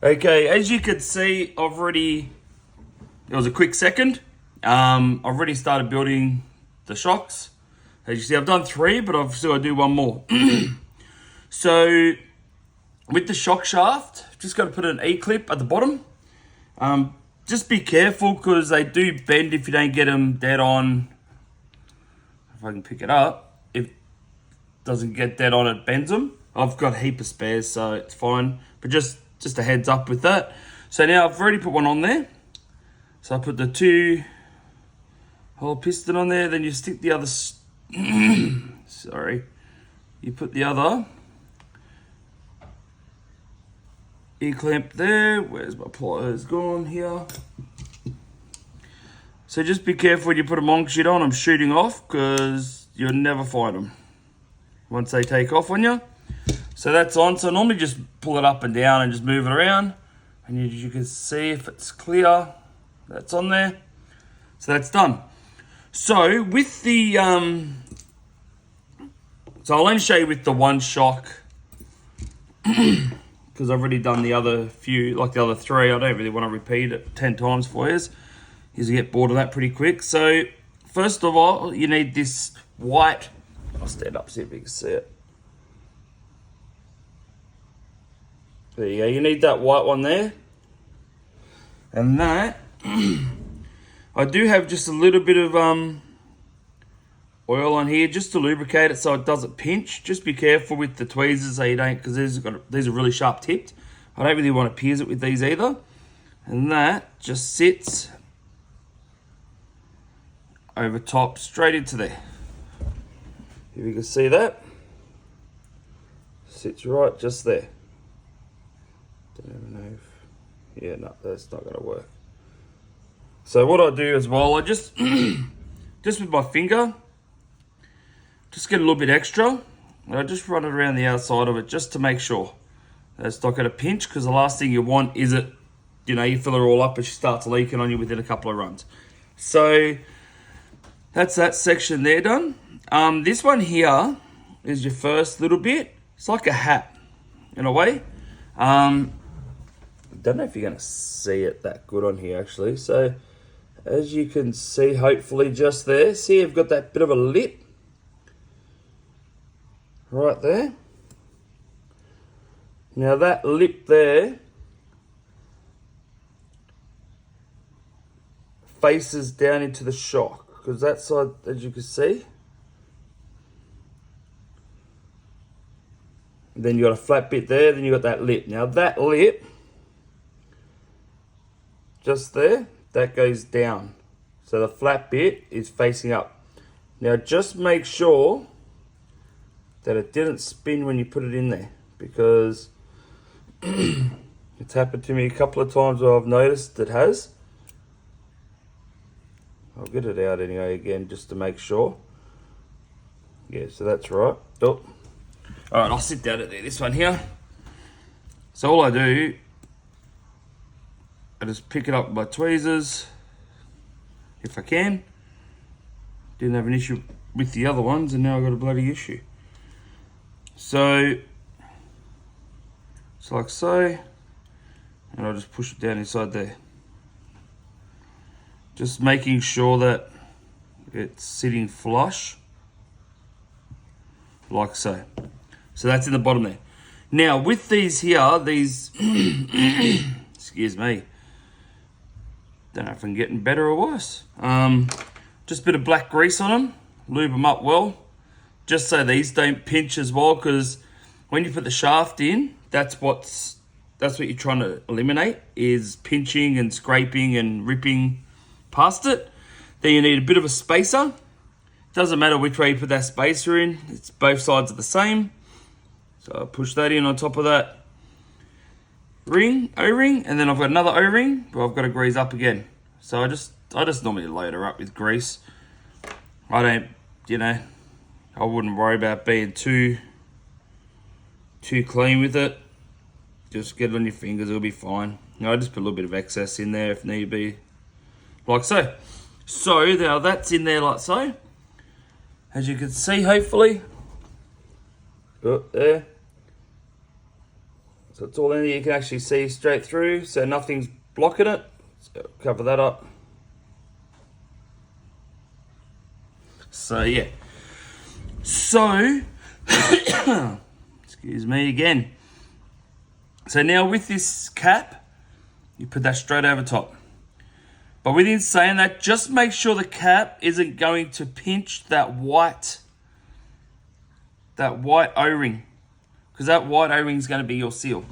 Okay, as you can see, it was a quick second. I've already started building the shocks. As you see, I've done 3, but I've still got to do 1 more. So, with the shock shaft, just got to put an E-clip at the bottom. Just be careful because they do bend if you don't get them dead on. If I can pick it up, if it doesn't get dead on, it bends them. I've got a heap of spares, so it's fine. But just a heads up with that. So now I've already put one on there. So I put the 2-hole piston on there. Then you stick the other. Sorry, you put the other E-clamp there. Where's my pliers gone here? So just be careful when you put them on because you don't want them shooting off because you'll never find them once they take off on you. So that's on. So normally just pull it up and down and just move it around. And you can see if it's clear, that's on there. So that's done. So with the, so I'll only show you with the one shock because I've already done the other few, like the other 3. I don't really want to repeat it 10 times for you. You get bored of that pretty quick. So first of all, you need this white, I'll stand up, see if you can see it. There you go, you need that white one there. And that, I do have just a little bit of oil on here just to lubricate it so it doesn't pinch. Just be careful with the tweezers so you don't, because these are really sharp tipped. I don't really want to pierce it with these either. And that just sits over top straight into there. If you can see that, sits right just there. Don't even know if, yeah, no, that's not going to work. So what I do as well, I just with my finger, just get a little bit extra, and I just run it around the outside of it just to make sure that it's not going to pinch, because the last thing you want is it, you fill it all up and she starts leaking on you within a couple of runs. So that's that section there done. This one here is your first little bit. It's like a hat in a way. I don't know if you're going to see it that good on here actually. So as you can see, hopefully just there, see I've got that bit of a lip right there. Now that lip there faces down into the shock, because that side, as you can see, then you got a flat bit there, then you got that lip. Now that lip, just there, that goes down. So the flat bit is facing up. Now just make sure that it didn't spin when you put it in there, because it's happened to me a couple of times where I've noticed it has. I'll get it out anyway again just to make sure. Yeah, so that's right. Oh. All right, I'll sit down at there, this one here. So all I do, I just pick it up with my tweezers, if I can. Didn't have an issue with the other ones, and now I've got a bloody issue. So, it's like so, and I'll just push it down inside there. Just making sure that it's sitting flush, like so. So that's in the bottom there. Now with these here, these, excuse me, don't know if I'm getting better or worse. Just a bit of black grease on them, lube them up well, just so these don't pinch as well, because when you put the shaft in, that's what you're trying to eliminate, is pinching and scraping and ripping past it. Then you need a bit of a spacer. Doesn't matter which way you put that spacer in, it's both sides are the same. So I'll push that in on top of that O-ring, and then I've got another O-ring, but I've got to grease up again. So I just normally load her up with grease. I don't, I wouldn't worry about being too clean with it. Just get it on your fingers, it'll be fine. I just put a little bit of excess in there if need be, like so. So now that's in there like so. As you can see, hopefully, there. So it's all in there, you can actually see straight through, so nothing's blocking it. So cover that up. So yeah. So, excuse me again. So now with this cap, you put that straight over top. But within saying that, just make sure the cap isn't going to pinch that white O-ring, because that white O-ring is going to be your seal.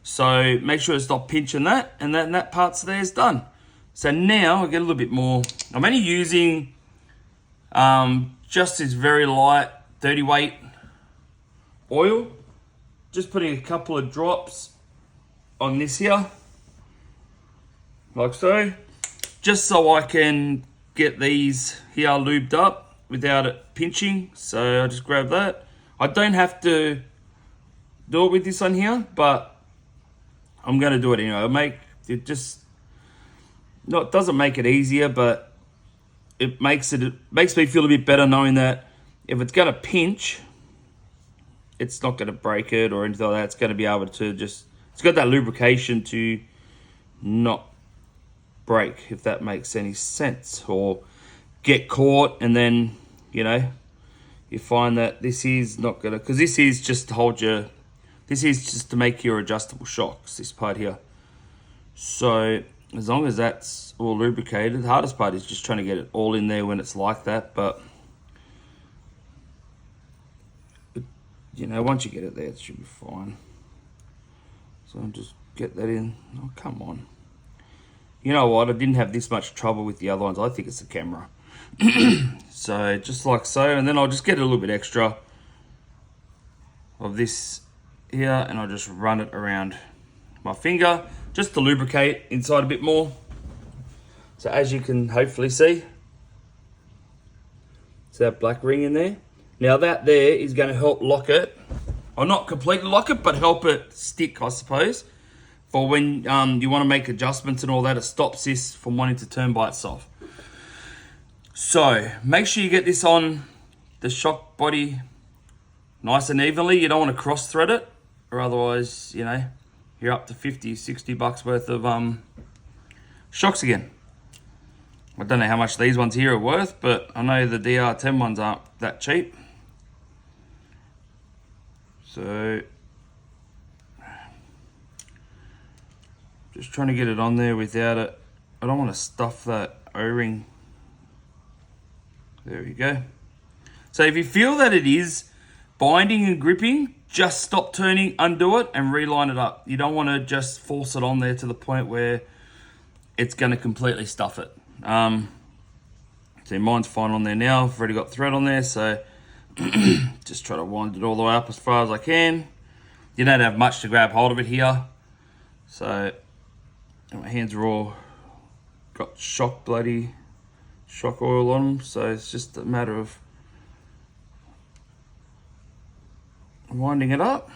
So make sure it's not pinching that, and then that part's there is done. So now I get a little bit more. I'm only using just this very light 30 weight oil. Just putting a couple of drops on this here, like so, just so I can get these here lubed up without it pinching. So I just grab that. I don't have to do it with this on here, but I'm going to do it anyway. It doesn't make it easier, but it makes me feel a bit better knowing that if it's going to pinch, it's not going to break it or anything like that. It's going to be able to it's got that lubrication to not break, if that makes any sense, or get caught and then, you find that this is not going to, because this is just to make your adjustable shocks, this part here. So as long as that's all lubricated, the hardest part is just trying to get it all in there when it's like that, but once you get it there, it should be fine. So I'll just get that in. Oh, come on. You know what? I didn't have this much trouble with the other ones. I think it's the camera. So just like so, and then I'll just get a little bit extra of this here, and I'll just run it around my finger just to lubricate inside a bit more. So as you can hopefully see, it's that black ring in there. Now that there is going to help lock it, or not completely lock it, but help it stick, I suppose, for when you want to make adjustments and all that. It stops this from wanting to turn by itself. So make sure you get this on the shock body nice and evenly. You don't want to cross thread it, or otherwise, you're up to 50, 60 bucks worth of shocks again. I don't know how much these ones here are worth, but I know the DR10 ones aren't that cheap. So just trying to get it on there without it. I don't want to stuff that O-ring. There we go. So if you feel that it is binding and gripping, just stop turning, undo it, and reline it up. You don't want to just force it on there to the point where it's going to completely stuff it. See, mine's fine on there now. I've already got thread on there, so just try to wind it all the way up as far as I can. You don't have much to grab hold of it here. So my hands are all got shock oil on them, so it's just a matter of winding it up.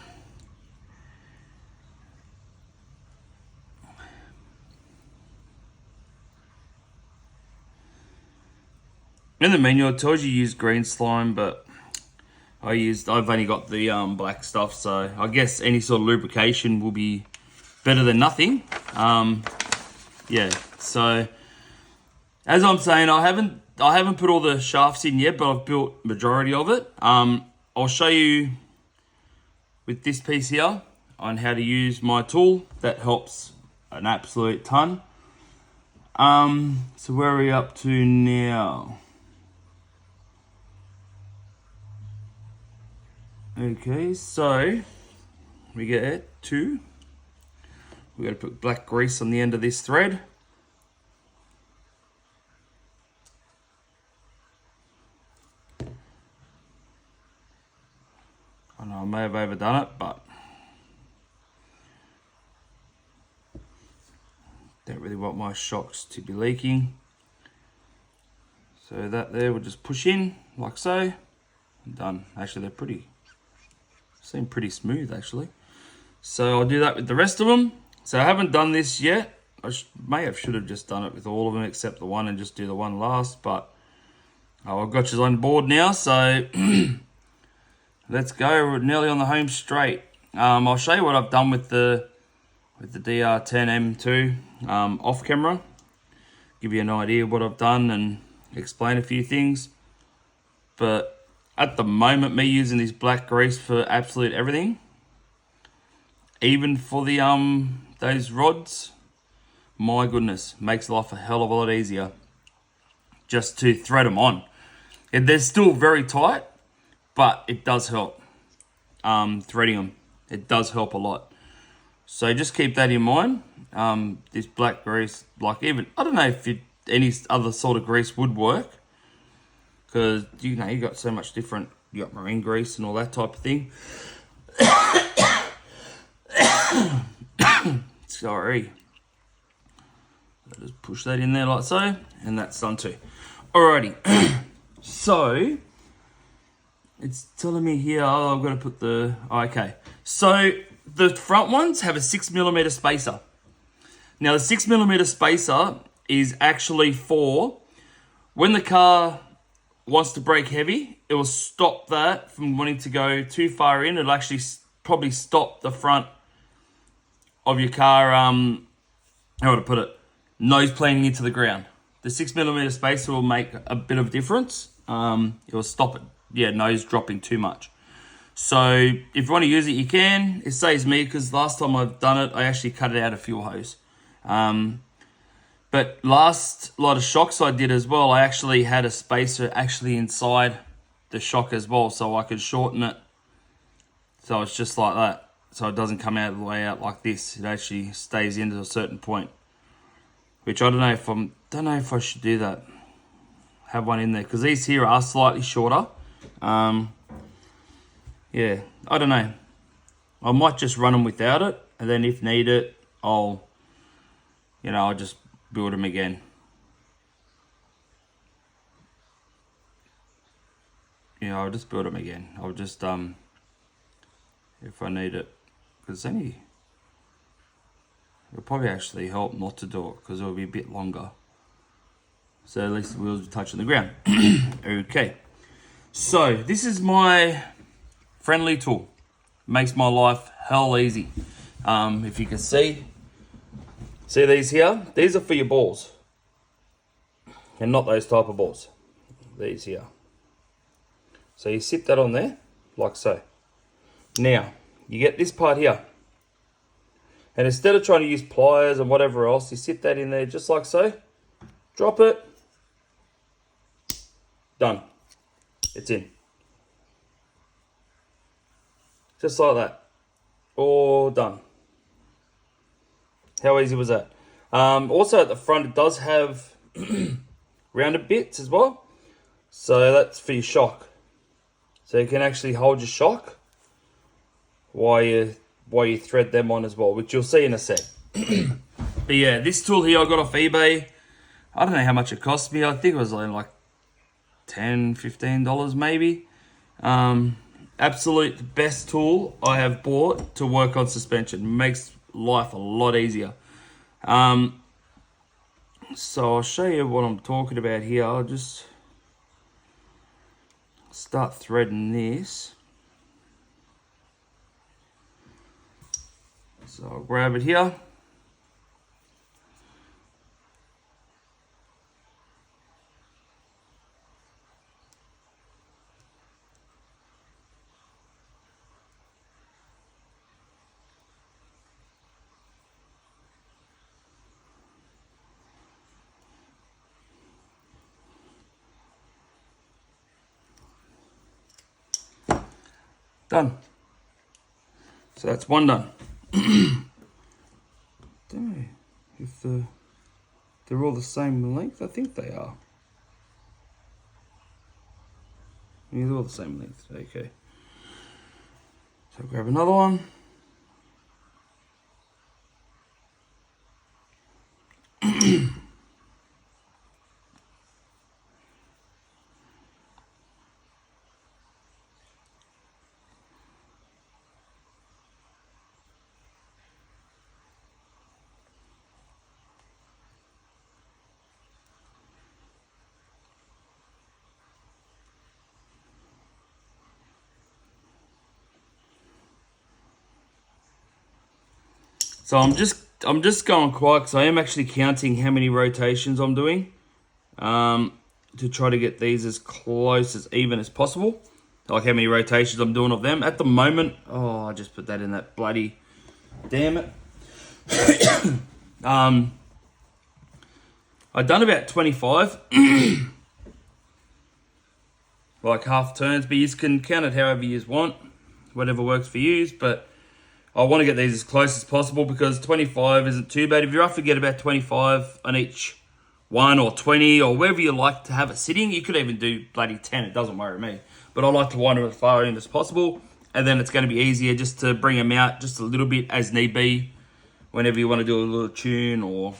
In the manual it tells you use green slime, but I've only got the black stuff, so I guess any sort of lubrication will be better than nothing. Yeah, so as I'm saying, I haven't put all the shafts in yet, but I've built majority of it. I'll show you with this piece here on how to use my tool. That helps an absolute ton. So where are we up to now? Okay, so we got to put black grease on the end of this thread. I know I may have overdone it, but don't really want my shocks to be leaking. So that there, we'll just push in like so. Done. Actually, they seem pretty smooth actually. So I'll do that with the rest of them. So I haven't done this yet. I should have just done it with all of them except the one and just do the one last, but I've got you on board now, so let's go. We're nearly on the home straight. I'll show you what I've done with the DR10M2 off camera. Give you an idea of what I've done and explain a few things. But at the moment, me using this black grease for absolute everything, even for the those rods, my goodness, makes life a hell of a lot easier just to thread them on. They're still very tight, but it does help threading them. It does help a lot. So just keep that in mind. This black grease, like even, I don't know if any other sort of grease would work, because you know, you got so much different, you got marine grease and all that type of thing. Sorry. I'll just push that in there like so, and that's done too. Alrighty. So it's telling me here, oh, I've got to put the, okay. So the front ones have a 6mm spacer. Now the 6mm spacer is actually for when the car wants to brake heavy, it will stop that from wanting to go too far in. It'll actually probably stop the front of your car, how to put it, nose planing into the ground. The 6mm spacer will make a bit of difference. It will stop it, nose dropping too much. So if you want to use it, you can. It saves me, because last time I've done it, I actually cut it out of fuel hose. But last lot of shocks I did as well, I actually had a spacer actually inside the shock as well, so I could shorten it. So it's just like that. So it doesn't come out of the way out like this. It actually stays into a certain point. Which I don't know if I should do that. Have one in there, because these here are slightly shorter. Yeah, I don't know. I might just run them without it, and then if needed, I'll just build them again. I'll just build them again. I'll just, if I need it, because it'll probably actually help not to do it, because it'll be a bit longer. So at least the wheels are touching the ground. Okay. So this is my friendly tool. Makes my life hell easy. If you can see these here? These are for your balls. And not those type of balls. These here. So you sit that on there, like so. Now, you get this part here. And instead of trying to use pliers and whatever else, you sit that in there just like so. Drop it. Done. It's in. Just like that. All done. How easy was that? Also at the front, it does have rounded bits as well. So that's for your shock. So you can actually hold your shock while you thread them on as well, which you'll see in a sec. But yeah, this tool here I got off eBay. I don't know how much it cost me. I think it was like $10, $15 maybe. Absolute best tool I have bought to work on suspension. Makes life a lot easier. So I'll show you what I'm talking about here. I'll just start threading this. So I'll grab it here. Done. So that's one done. Don't know if they're all the same length. I think they are. Yeah, they're all the same length. Okay. So grab another one. So I'm just going quiet because I am actually counting how many rotations I'm doing, to try to get these as close as even as possible. Like how many rotations I'm doing of them at the moment. Oh, I just put that in that bloody, damn it. I've done about 25, like half turns, but you can count it however you want, whatever works for you. But I want to get these as close as possible because 25 isn't too bad. If you roughly get about 25 on each one or 20 or wherever you like to have it sitting, you could even do bloody 10. It doesn't worry me. But I like to wind them as far in as possible. And then it's going to be easier just to bring them out just a little bit as need be whenever you want to do a little tune or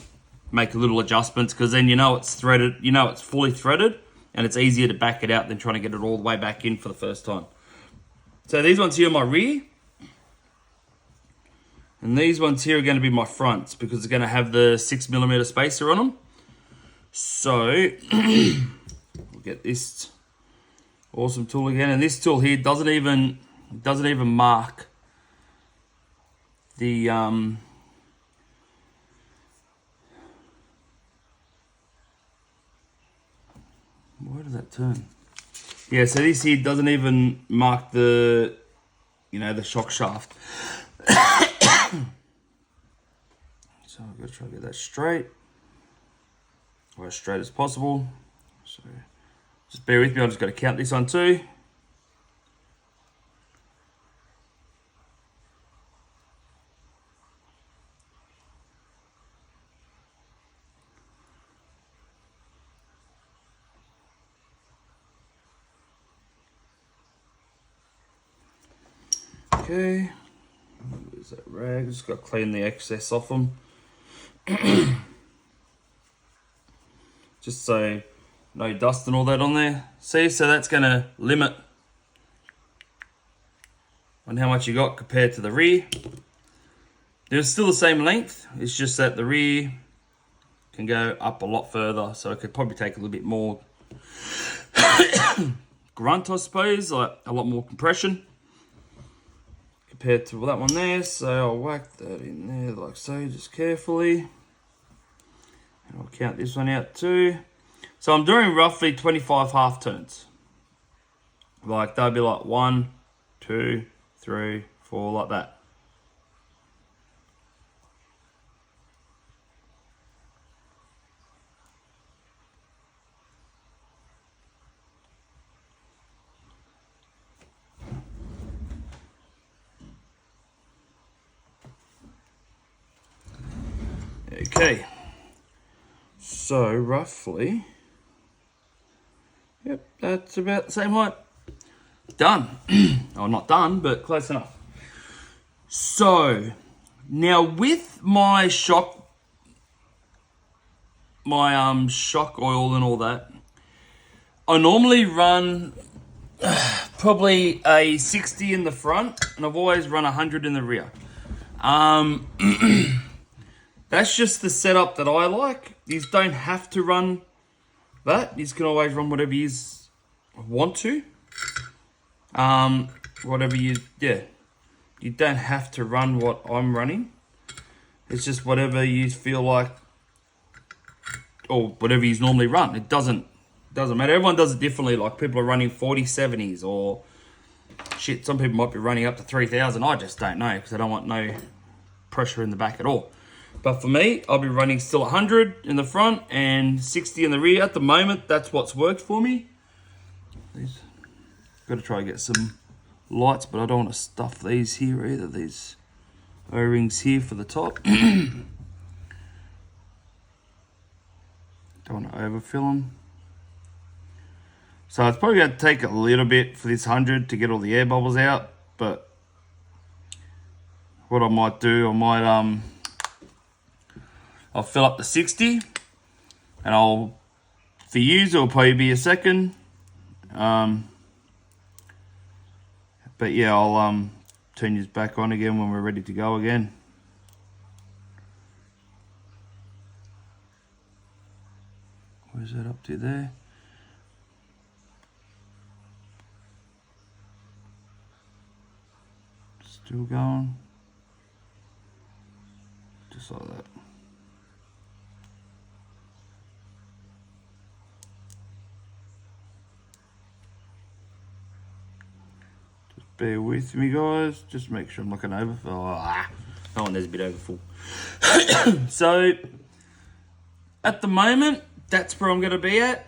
make a little adjustments, because then you know it's threaded, you know it's fully threaded, and it's easier to back it out than trying to get it all the way back in for the first time. So these ones here are my rear. And these ones here are going to be my fronts because it's going to have the 6mm spacer on them. So we'll get this awesome tool again, and this tool here doesn't even mark the where does that turn? Yeah, so this here doesn't even mark the, the shock shaft. So I've got to try to get that straight, or as straight as possible. So just bear with me, I've just got to count this on too. Okay, where's that rag? Just got to clean the excess off them. Just so no dust and all that on there. See, so that's going to limit on how much you got compared to the rear. They're still the same length, it's just that the rear can go up a lot further, so it could probably take a little bit more grunt, I suppose, like a lot more compression compared to that one there. So I'll whack that in there like so, just carefully. And I'll count this one out too. So I'm doing roughly 25 half turns. Like they'll be like 1, 2, 3, 4, like that. Okay, so roughly, yep, that's about the same height. Done. Oh, not done, but close enough. So now with my shock, shock oil and all that, I normally run probably a 60 in the front, and I've always run 100 in the rear. That's just the setup that I like. You don't have to run that. You can always run whatever you want to. Whatever you don't have to run what I'm running. It's just whatever you feel like, or whatever you normally run. It doesn't matter. Everyone does it differently. Like people are running 4070s or shit. Some people might be running up to 3000. I just don't know because I don't want no pressure in the back at all. But for me, I'll be running still 100 in the front and 60 in the rear. At the moment, that's what's worked for me. Got to try to get some lights, but I don't want to stuff these here either. These O-rings here for the top. Don't want to overfill them. So it's probably going to take a little bit for this 100 to get all the air bubbles out. But what I might do, I'll fill up the 60, and for you, it'll probably be a second. But yeah, I'll turn yours back on again when we're ready to go again. Where's that up to there? Still going. Just like that. Just bear with me, guys. Just make sure I'm not going to overfill. Oh, and there's a bit overfull. So, at the moment, that's where I'm going to be at.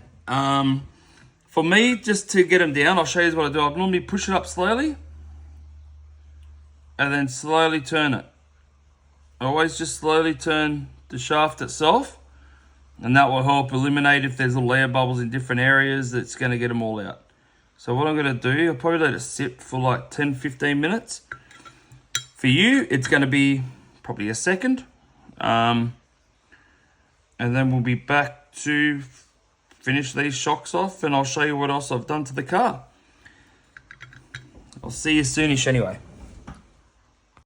For me, just to get them down, I'll show you what I do. I normally push it up slowly and then slowly turn it. I always just slowly turn the shaft itself, and that will help eliminate if there's little air bubbles in different areas. That's going to get them all out. So what I'm going to do, I'll probably let it sit for like 10-15 minutes. For you, it's going to be probably a second. And then we'll be back to finish these shocks off, and I'll show you what else I've done to the car. I'll see you soonish anyway.